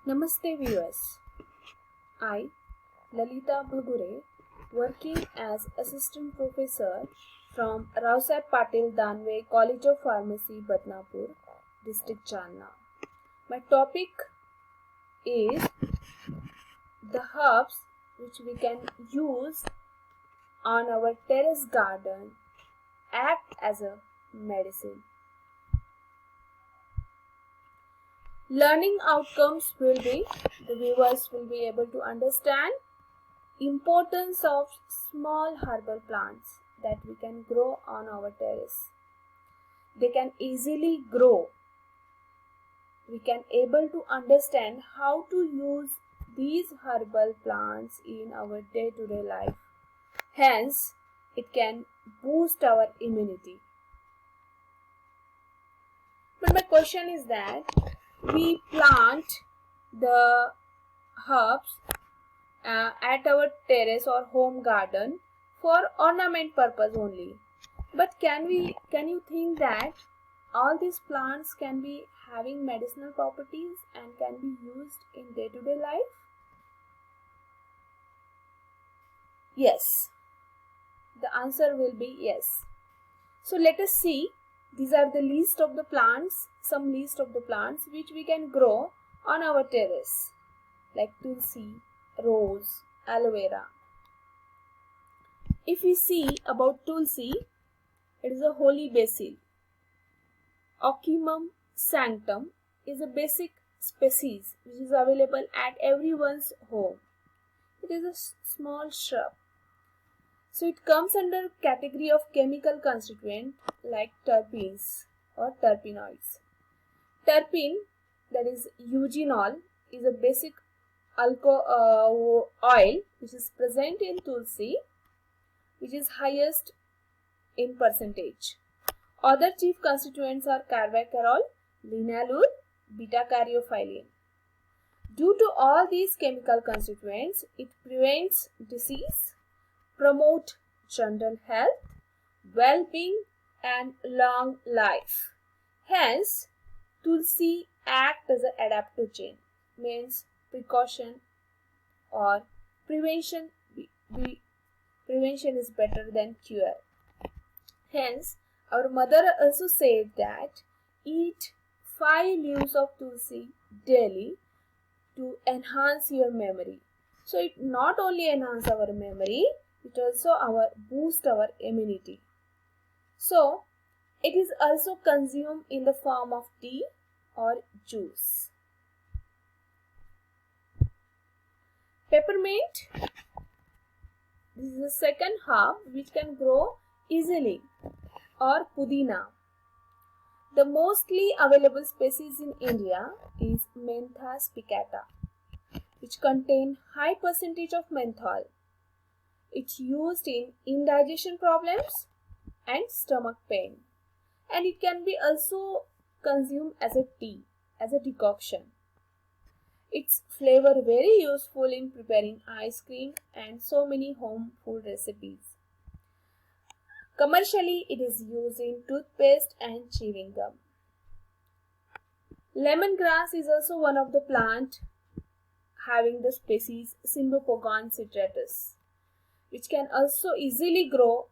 Namaste viewers. I, Lalita Bhagure, working as assistant professor from Rausab Patil Danve College of Pharmacy, Badnapur, district Jalna. My topic is the herbs which we can use on our terrace garden act as a medicine. Learning outcomes will be, the viewers will be able to understand importance of small herbal plants that we can grow on our terrace. They can easily grow. We can able to understand how to use these herbal plants in our day-to-day life. Hence, it can boost our immunity. But my question is that we plant the herbs at our terrace or home garden for ornament purpose only. But can you think that all these plants can be having medicinal properties and can be used in day-to-day life? Yes. The answer will be yes. So let us see. These are the list of the plants, some list of the plants which we can grow on our terrace, like tulsi, rose, aloe vera. If we see about tulsi, it is a holy basil. Ocimum sanctum is a basic species which is available at everyone's home. It is a small shrub. So it comes under category of chemical constituent like terpenes or terpenoids. Terpene, that is eugenol, is a basic oil which is present in tulsi, which is highest in percentage. Other chief constituents are carbacarol, linalool, beta-caryophyllene. Due to all these chemical constituents, it prevents disease, promote general health, well-being and long life. Hence, tulsi acts as an adaptogen, means precaution or prevention. Prevention is better than cure. Hence, our mother also said that eat 5 leaves of tulsi daily to enhance your memory. So it not only enhance our memory, it also boost our immunity. So it is also consumed in the form of tea or juice. Peppermint. This is the second herb which can grow easily, or pudina. The mostly available species in India is Mentha spicata, which contain high percentage of menthol. It's used in indigestion problems and stomach pain, and it can be also consumed as a tea, as a decoction. Its flavor very useful in preparing ice cream and so many home food recipes. Commercially, it is used in toothpaste and chewing gum. Lemongrass is also one of the plant having the species Cymbopogon citratus, which can also easily grow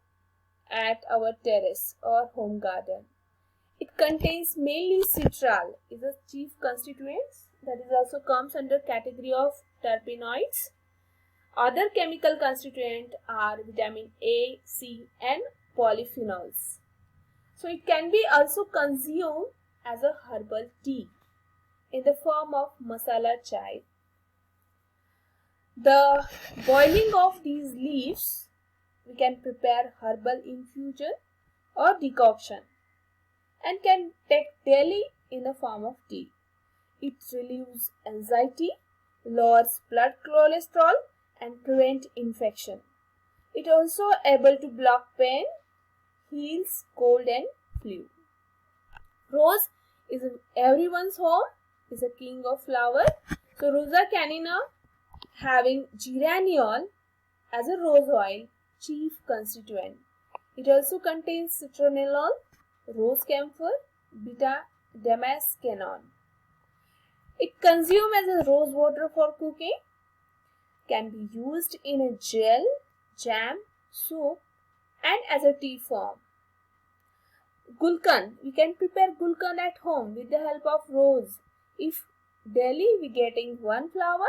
at our terrace or home garden. It contains mainly citral, is a chief constituent, that is also comes under category of terpenoids. Other chemical constituents are vitamin A, C and polyphenols. So it can be also consumed as a herbal tea in the form of masala chai. The boiling of these leaves, we can prepare herbal infusion or decoction and can take daily in the form of tea. It relieves anxiety, lowers blood cholesterol and prevent infection. It also able to block pain, heals cold and flu. Rose is in everyone's home, is a king of flower. So Rosa canina having geraniol as a rose oil chief constituent. It also contains citronellol, rose camphor, beta-damascenone. It consumed as a rose water for cooking, can be used in a gel, jam, soup, and as a tea form. Gulkan, we can prepare gulkan at home with the help of rose. If daily we getting one flower,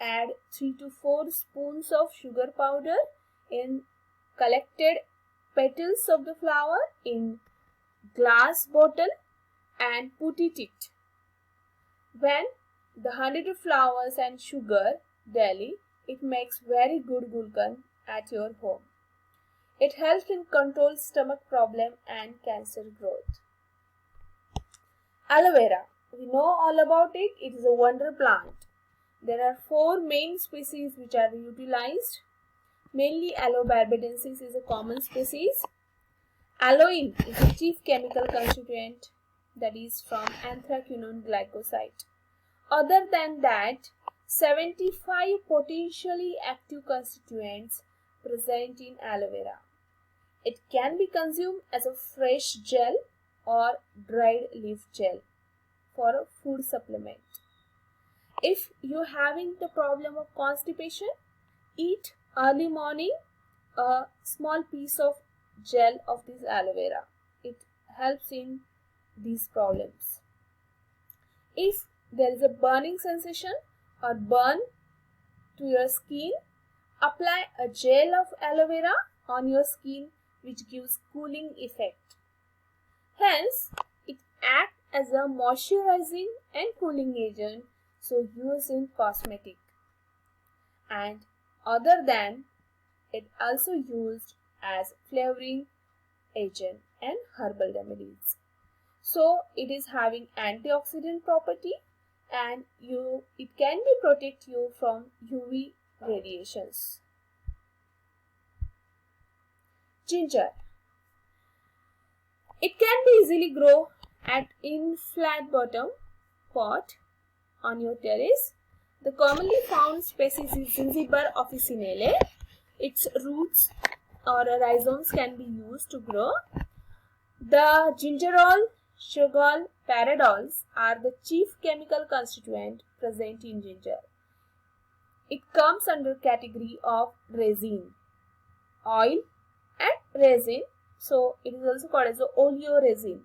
add 3 to 4 spoons of sugar powder in collected petals of the flower in glass bottle and put it. When the 100 flowers and sugar daily, it makes very good gulkan at your home. It helps in control stomach problem and cancer growth. Aloe vera. We know all about it. It is a wonder plant. There are 4 main species which are utilized. Mainly Aloe barbadensis is a common species. Aloin is the chief chemical constituent, that is from anthraquinone glycoside. Other than that, 75 potentially active constituents present in aloe vera. It can be consumed as a fresh gel or dried leaf gel for a food supplement. If you are having the problem of constipation, eat early morning a small piece of gel of this aloe vera. It helps in these problems. If there is a burning sensation or burn to your skin, apply a gel of aloe vera on your skin which gives cooling effect. Hence, it acts as a moisturizing and cooling agent, so used in cosmetic. And other than, it also used as flavoring agent and herbal remedies. So it is having antioxidant property and it can be protect you from UV radiations. Ginger. It can be easily grow in flat bottom pot on your terrace. The commonly found species is Zingiber officinale. Its roots or rhizomes can be used to grow. The gingerol, sugarol, paradols are the chief chemical constituent present in ginger. It comes under category of resin, oil and resin. So it is also called as the oleoresin.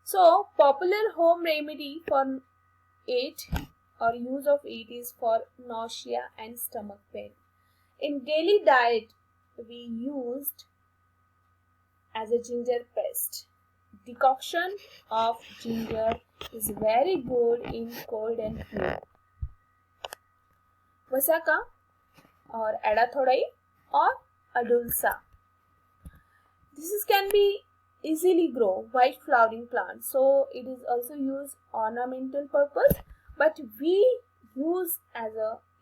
So popular home remedy for it or use of it is for nausea and stomach pain. In daily diet, we used as a ginger paste. Decoction of ginger is very good in cold and flu. Vasaka or adathodai or adulsa. This can be easily grow white flowering plant. So it is also used ornamental purpose, but we use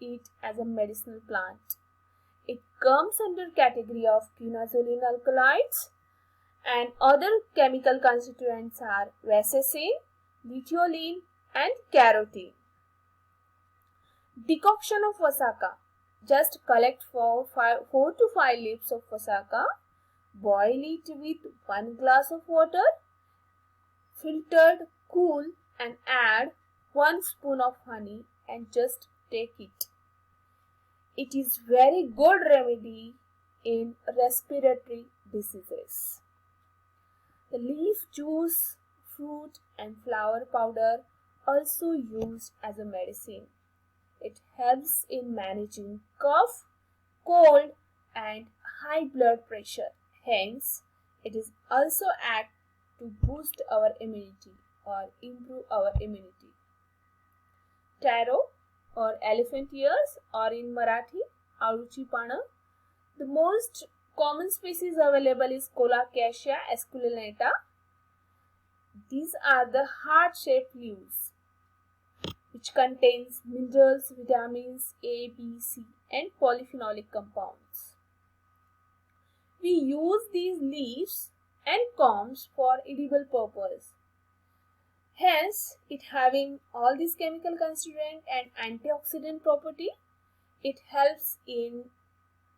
it as a medicinal plant. It comes under category of quinazoline alkaloids, and other chemical constituents are vaseline, luteolin and carotene. Decoction of vasaka. Just collect 4 to 5 leaves of vasaka, boil it with 1 glass of water, filtered, cool and add 1 spoon of honey and just take it. It is very good remedy in respiratory diseases. The leaf juice, fruit and flower powder also used as a medicine. It helps in managing cough, cold and high blood pressure. Hence, it is also act to boost our immunity or improve our immunity. Taro or elephant ears, or in Marathi, Aruchi Pana. The most common species available is Colocasia esculenata. These are the heart-shaped leaves which contains minerals, vitamins A, B, C and polyphenolic compounds. We use these leaves and combs for edible purpose. Hence, it having all these chemical constituent and antioxidant property, it helps in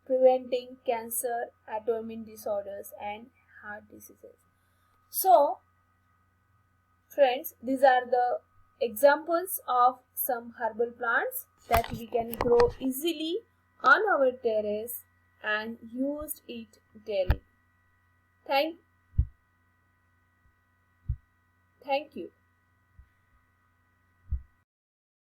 preventing cancer, autoimmune disorders and heart diseases. So, friends, these are the examples of some herbal plants that we can grow easily on our terrace and use it daily. Thank you.